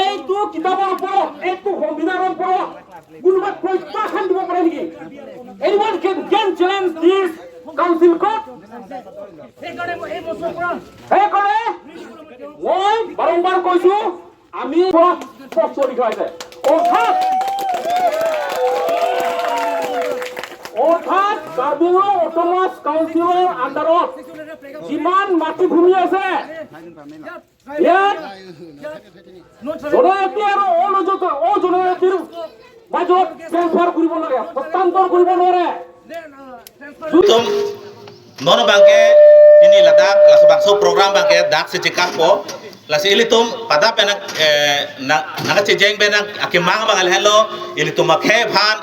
এইটো কিতাবৰ ওপৰত এইটো সংবিধানৰ ওপৰত কোনোবা প্ৰত্যাখ্যান দিব পাৰে নেকি? Anyone can challenge this council court? সেইকাৰণে মই বাৰম্বাৰ কৈছো আমি স্পষ্ট লিখা আছে অৰ্থাৎ কাৰ্বি অটোনমাছ কাউন্সিলৰ আণ্ডাৰত যিমান মাটিভূমি আছে ইয়াত জনজাতি আৰু অজনজাতিৰ মাজত ট্ৰেন্সফাৰ কৰিব নোৱাৰে, হস্তান্তৰ কৰিব নোৱাৰে। Nono bangke ini ladak langsung bangso program bangke dak secekap po lasi ilitum pada penak naga cejeng benak akimang bangal hello ilitum makhe bhan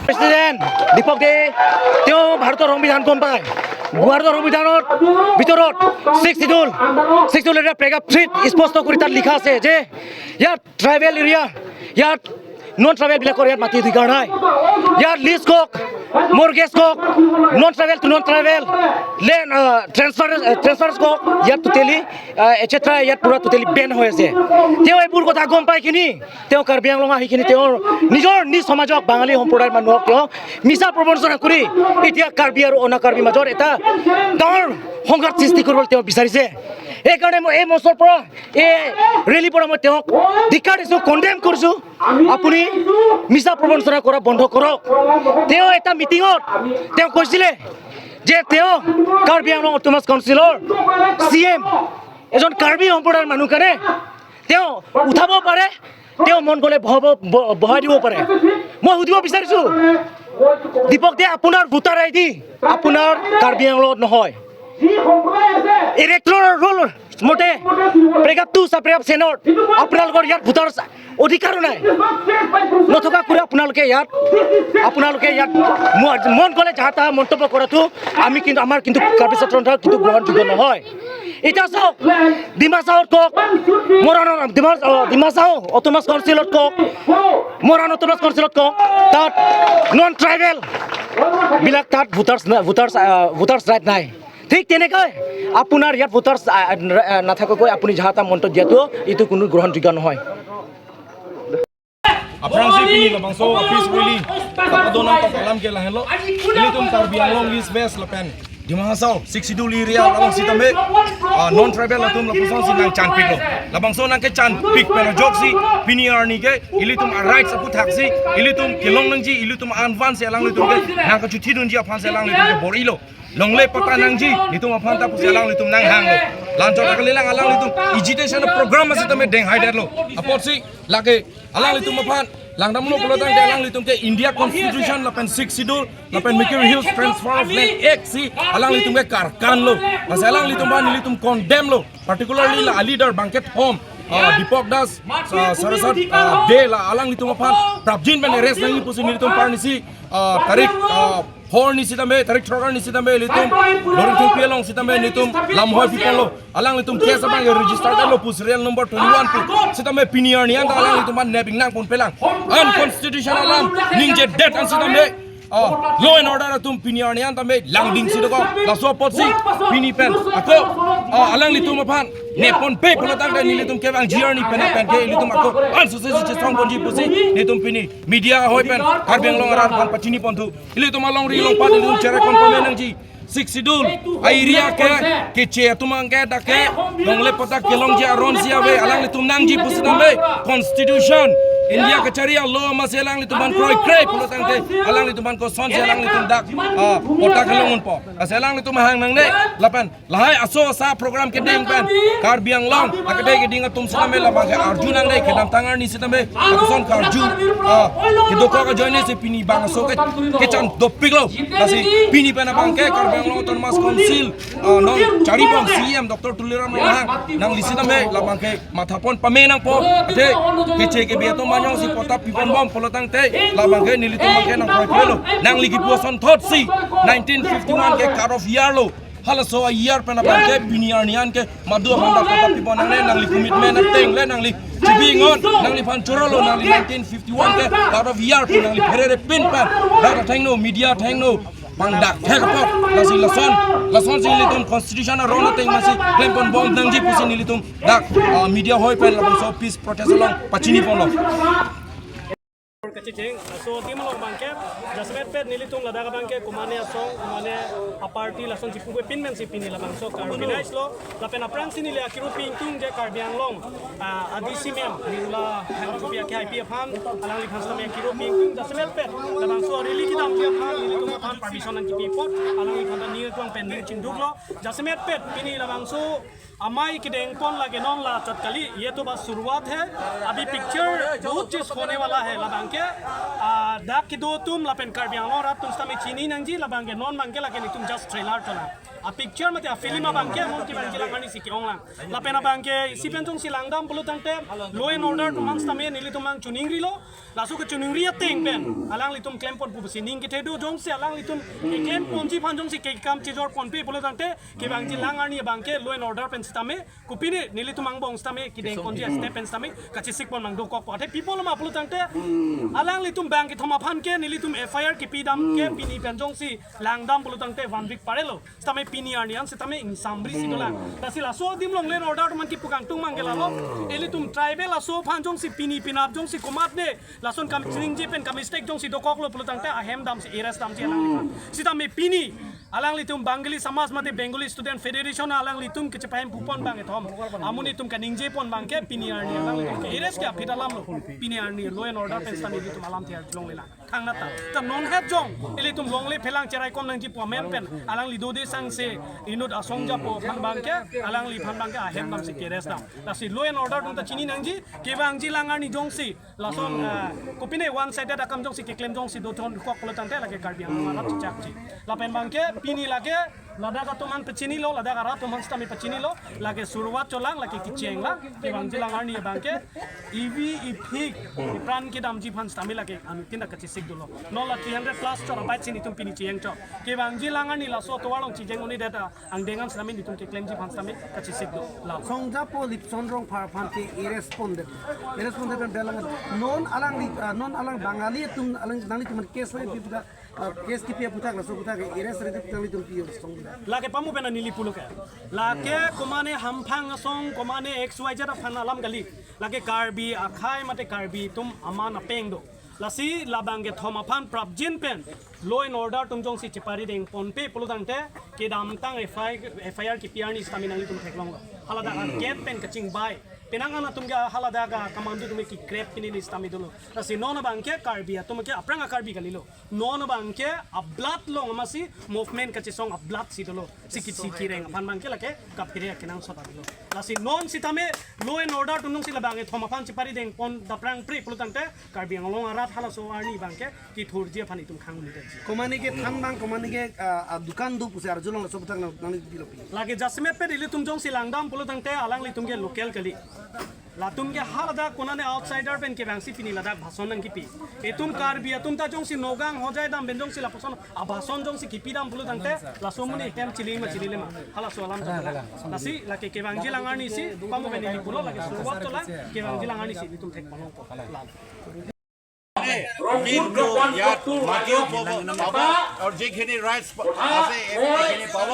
Presiden Dipok de Teo Bharতৰ সংবিধান গম পায় ভাৰতৰ সংবিধানৰ ভিতৰত 6 শিডিউল এটা প্ৰেগাপ 3 স্পষ্ট কৰি তাত লিখা আছে যে ইয়াত ট্ৰাইবেল এৰিয়া ইয়াত নন ট্ৰাইবেল বিলাকৰ ইয়াত মাটি অধিকাৰ নাই ইয়াত লিজ কক মৰ্গেজ কক non tribal to non tribal land transfers কক ইয়াত টোটেলি এটচেট্ৰা ইয়াত পুৰা টোটেলি বেন হৈ আছে তেওঁ এইবোৰ কথা গম পাইখিনি তেওঁ কাৰ্বি আংলং আহিখিনি তেওঁৰ নিজৰ নিজ সমাজক বাঙালী সম্প্ৰদায়ৰ মানুহক তেওঁ মিছা প্ৰবঞ্চনা কৰি এতিয়া কাৰ্বি আৰু অনা কাৰ্বি মাজৰ এটা ডাঙৰ সংঘাত সৃষ্টি কৰিবলৈ তেওঁ বিচাৰিছে এইকাৰণে মই এই মঞ্চৰ পৰা এই ৰেলীৰ পৰা মই তেওঁক ধিক্কাৰ দিছোঁ কণ্ডেম কৰিছোঁ আপুনি মিছা প্ৰবঞ্চনা কৰা বন্ধ কৰক তেওঁ এটা মিটিঙত তেওঁ কৈছিলে যে তেওঁ কাৰ্বি আংলং অটোনমাছ কাউন্সিলৰ CM এজন কাৰ্বি সম্প্ৰদায়ৰ মানুহ কাৰণে তেওঁ উঠাব পাৰে তেওঁ মন গ'লে বহাই দিব পাৰে মই সুধিব বিচাৰিছোঁ দীপক দে আপোনাৰ ভোটাৰ ID আপোনাৰ কাৰ্বি আংলঙত নহয় ইলেক্ট্ৰল ৰোল মতে প্ৰেগাপ 2 সাপ্ৰেগাপ চেনৰ আপোনালোকৰ ইয়াত ভোটাৰ অধিকাৰ নাই নথকা কৰি আপোনালোকে ইয়াত মন গ'লে যাহা তাহা মন্তব্য কৰাটো আমি কিন্তু আমাৰ কিন্তু কাৰ্বি ছাত্ৰৰ কিন্তু গ্ৰহণযোগ্য নহয় এটা চাওক ডিমাচাওত কক মৰাণৰ ডিমাচাও অটোনমাছ কাউন্সিলত কক মৰাণ অটোনমাছ কাউন্সিলত কক তাত নন ট্ৰাইবেল বিলাক তাত ভোটাৰ্ছ ৰাইট নাই ঠিক তেনেকৈ আপোনাৰ ইয়াত ভোটাৰ্ছ নাথাকাকৈ আপুনি যাহা তাহা মন্তব্য দিয়াটো এইটো কোনো গ্ৰহণযোগ্য নহয় Aprang si pinilo bangso office wili kapadonan pa kalam ke lahelo ilitum Karbi Anglong list best lapen Dimahasau 6 Sidul area labang sitame non tribal latum lapuson sinang canpik lo labang so nang ke canpik pena joksi piniar ni ke ilitum right sapu taksi ilitum kilong nangji ilitum advance elang litum ke nang ka chuti dun ji aphan selang litum ke borilo longle pata nangji litum aphan ta puselang litum nang hang lo lanchor ka lelang alang litum agitation program masitame deng haider lo apotsi lage alang litum aphan Langdam lo kalau tang dalang litum ke India Constitution lapan 6 Sidul lapan Mercury Hills Transfer of Land Act si alang litum ke karkan lo pas alang litum ban litum condemn lo particularly la leader banquet home Dipok Das Sarasat de la alang litum apan prabjin ban arrest nangi pusin litum parnisi tarik hor ni sitambe tarik trogar ni sitambe litum loring tung pialong sitambe litum lamhoi people lo alang litum case abang register lo pus real number 21 pu sitambe pinier ni anda alang litum ban napping nang pun pelang unconstitutional lam ningje debt an sitambe law and order atum pinier ni anda me langding sidoko la so potsi pini pen ako alang litum apan nepon pe pelotang dan litum ke bang jiar ni pen pen ke litum ako society strong bonji pusi litum pini media hoi pen karbeng long aran pan pachini pontu litum along ri long pat litum chere kon pamenang ji 6 Sidul airia ke che tumang ke dake long le pota kelong ji aron siawe alang litum nang ji pusi tambe constitution India kecaria law maselang litum ban kroi krei pelotang ke alang litum ban ko son selang litum dak pota kelongun po aselang litum hang nang ne lapan lahai aso sa program ke ding pen karbiang long akade ke ding atum silame labang ke arjun nang ne ke dam tangar ni sitame son karju ke doko ka join se pini bang so ke chan dopik lo kasi pini pen abang ke karbiang long autonomous council non cari bang CM Dr. Tuliram Mahang nang lisitame labang ke mathapon pamenang po ate ke che ke biato manyong si pota pipon bom polotang te labang ke nilitum ke nang proyek nang ligi puason thot si 1951 ke cut off year lo hala so a year pen abang ke piniar nian ke madu manda pota pipon nang li commitment na teng le nang li cibingon nang li pancuro lo nang li 1951 ke cut off year nang li perere pin pan dak thang no media thang no pangdak thekapot lasi lason sing litum constitution na rona teng masi klempon bom nang ji pusin litum dak media hoi pen labang so peace protest along pachini pon lo Kacicing, so tim lo bangke, jasmet pet nilitung lada bangke, kumane asong, kumane a party lason si puwe pinmen si pinila bang so carbonize lo, la pena prang sini le akiru pingtung je carbiang long, adisi mem, nila hang kupi aki hai pia pam, alang li khans tame akiru pingtung, jasmet pet, la bang so rili kita pia pam, nilitung pam permission an kipi pot, alang li khanda nil tuang pen nil cinduk lo, jasmet pet pinila bang so अमाई की डेंगपोन लगे non ला चटकली ये तो बस शुरुआत है अभी picture बहुत चीज होने वाला है लबांके दाग की दो तुम लपेन कर बियांगो रात तुम समय चीनी नंजी लबांगे नॉन बांगे लगे नहीं तुम जस्ट ट्रेलर चला a picture mate a film abangke mon ki bangke langani siki onglang la pena bangke isi pentong silangdam pulu tangte law and order to mang stame nili tumang chuningri lo la su ke chuningri ateng pen alang litum claim pon pu sining ke tedu jong se alang litum claim pon ji phan jong si ke kam chijor pon pe pulu tangte ke bangji langarni bangke law and order pen stame kupini nili tumang bong stame ki deng pon ji step pen stame kachi sik pon mang do kok pate people ma pulu tangte alang litum bangke thoma phan ke nili tum FIR ki pidam ke pini pen jong si langdam pulu tangte 1 week parelo stame pini arnian se tame insambri sidola tasila so dim long len order man ki pukang tung mangela lo eli tum tribal la so phan jong si pini pinap jong si komat ne lason kam ching je pen kam mistake jong si dokok lo pulutang te ahem dam si eras dam si alang si tame pini alang litum bangali samas mate bengali student federation alang litum ke chepahim pupon bang ethom amuni tum kaning je pon bang ke pini arni alang litum ke eras ke apita lam lo pini arni lo en order pen stami litum alam tiar long lela khang nata ta non het jong eli tum long le phelang cherai kom nang ji pomen pen alang li do de sang se inut asong ja po phan bang ke alang li phan bang ke ahem dam si keres dam la si lo en order tum ta chini nang ji ke bang ji langar ni jong si lason kopine one sided akam jong si ke claim jong si do thon kok pulutang te lage karbiang marap chak chi la pen bang ke pini lage lada ka tuman pechini lo lada ka tuman stami pechini lo lage suruat cholang lage kicheng la ke bang ji langar ni bang ke ev ipik pran ke dam ji phan stami lage an tinda ka chisik dulo no la 300 plus chora bai chini tum pini cheng cho ke bang ji langar ni la so to walong chi jeng oni data ang dengan stami ni tum ke claim ji phan stami ka chisik do la songja polip sonrong par phan ke irrespondent pen belang non alang bangali tum alang nali tum case le bibuda case ki pia putak la so putak irres re tum tum pio song lage pamu pena nili pulu ke lage komane hamphang song komane xyz da phan alam gali lage karbi akhai mate karbi tum aman apeng do lasi labang ge thoma phan prap jin pen law and order tum jong si chipari deng pon pe pulutante ke dam tang FIR ki PR ni stamina ni tum theklong halada get pen kaching bai penangana tumga halada ga kamandu tum ki crep pini ni stami dulu lasi non bangke karbia tum ke apranga karbi galilo non bangke ablat long amasi movement kachi song ablat si dulu sikit sikireng phan bangke lake kapire kenang sota dulu lasi non sitame law and order tum jong si labang ge thoma phan chipari deng pon daprang pre pulutante karbi ngolong arat hala so arni bangke ki thurje phani tum khang ni komani ke thanbang komani ke dukan du puse ar julong so butang nang dilopi lagi jasmet pe dili tum jong si langdam pulutante alang li tum ge local kali la tum ge halada kona ne outsider pen ke bangsi pini ladak bhason nang kipi etum karbi atum ta jong si nogang hojai dam ben jong si la poson a bhason jong si kipi dam pulutante la somuni tem chili ma hala so alam la si la ke bangji langar ni si pamu ben ni pulo lagi suwat to la ke bangji langar ni si tum thek panong ko la কিন্তু ইয়াত মাটিও পাব আৰু যিখিনি rights আছে এইখিনি পাব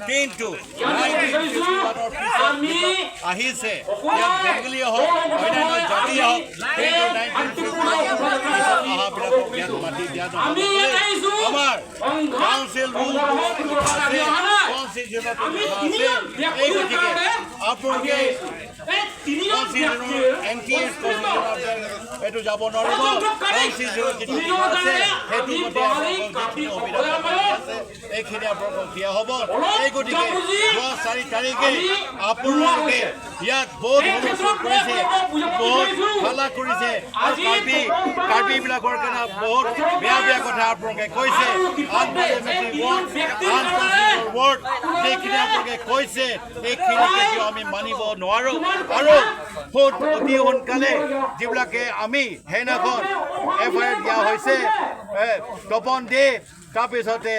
কিন্তু 1951 পিছত আহিছে ইয়াত বেংগলী হওক অন্যান্য জাতি হওক কিন্তু 1951 ইয়াত মাটি দিয়া আমাৰ কাউন্সিল ৰুল আছে কনস্টিটিউশন আছে এই গতিকে আপোনালোকে এনটিএছ এইটো যাব নোৱাৰিব এইখিনি আপোনালোকক দিয়া হ'ব এই গতিকে 4 তাৰিখে আপোনালোকে ইয়াত বহুত হুলস্থুল কৰিছে বহুত হাল্লা কৰিছে আৰু কাৰ্বিবিলাকৰ কাৰণে বহুত বেয়া কথা আপোনালোকে কৈছে যিখিনি আপোনালোকে কৈছে এইখিনিকে আমি মানিব নোৱাৰোঁ আৰু অতি সোনকালে যিবিলাকে আমি সেইদিনাখন FIR দিয়া হৈছে তপন দে তাৰপিছতে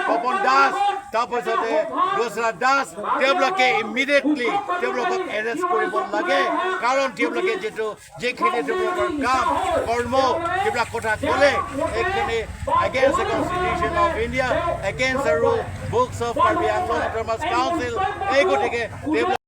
তপন দাস তাৰপিছতে দোসৰা দাস তেওঁলোকে ইমিডিয়েটলি তেওঁলোকক এৰেষ্ট কৰিব লাগে কাৰণ তেওঁলোকে যিখিনি তেওঁলোকৰ কাম কৰ্ম যিবিলাক কথা ক'লে এইখিনি against the constitution of India against the rule books of Karbi Anglong autonomous council এই গতিকে